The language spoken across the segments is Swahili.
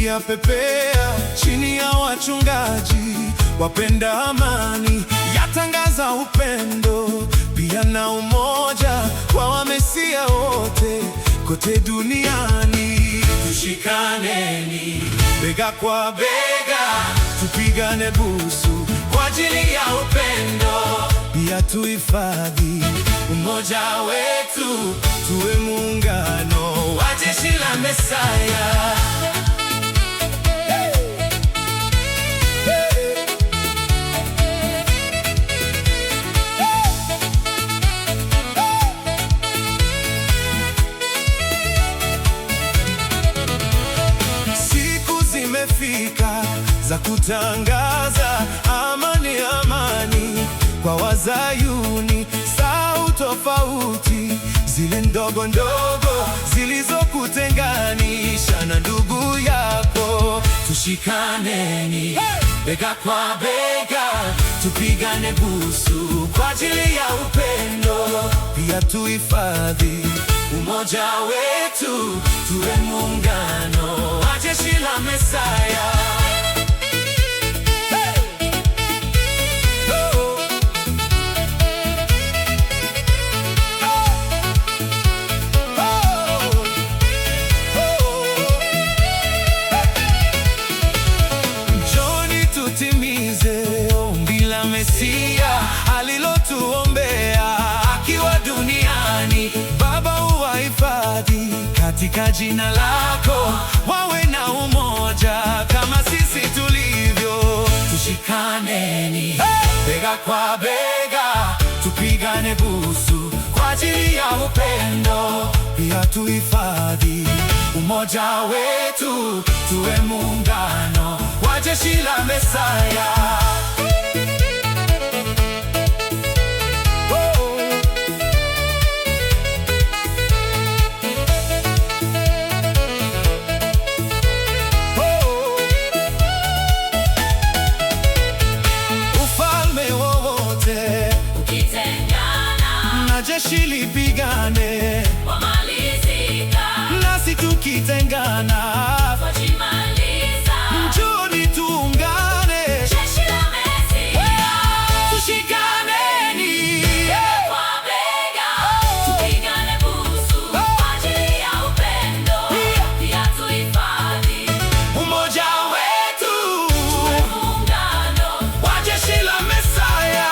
yapepea chini ya wachungaji wapenda amani, yatangaza upendo pia na umoja kwa Wamesia wote kote duniani. Tushikaneni bega kwa bega, tupigane busu kwa ajili ya upendo, pia tuhifadhi umoja wetu, tuwe muungano wa jeshi la Mesaya. Siku zimefika za kutangaza amani, amani kwa Wazayuni. Sahau tofauti zile ndogo ndogo zilizokutenganisha na ndugu yako. Tushikaneni bega kwa bega, tupigane busu kwa ajili ya upendo, pia tuhifadhi umoja wetu, tuwe muungano wa jeshi la Mesaya. Mesia alilotuombea akiwa duniani. Baba, uwahifadhi katika jina lako, wawe na umoja kama sisi tulivyo. Tushikaneni bega kwa bega, tupigane busu kwa ajili ya upendo, pia tuhifadhi umoja wetu, tuwe muungano wa jeshi la Mesaya. Jeshi lipigane, wamalizika, nasi tukitengana twajimaliza. Njoni tuungane, jeshi la Mesia. Tushikaneni bega kwa bega, tupigane busu kwa ajili ya upendo, pia tuhifadhi umoja wetu, tuwe muungano wa jeshi la Mesaya.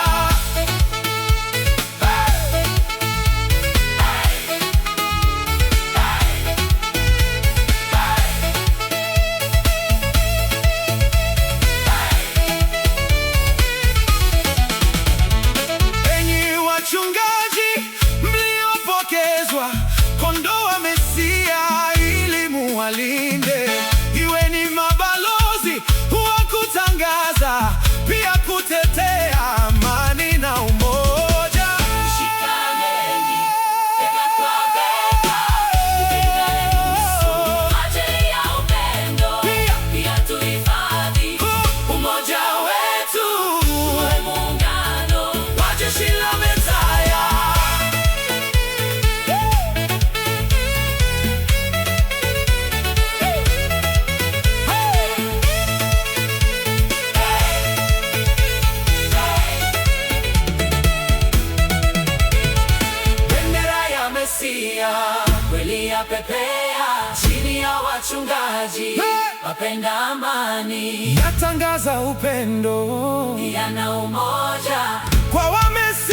Kondoo wa Mesia ili muwalinde, iwe ni mabalozi wa kutangaza, pia kutetea amani na umoja. Tushikaneni bega kwa bega, tupigane busu kwa ajili ya upendo, pia tuhifadhi umoja wetu, tuwe muungano wa jeshi la Mesaya. Kweli yapepea chini ya wachungaji wapenda amani, Yatangaza upendo pia na umoja kwa Wamesia.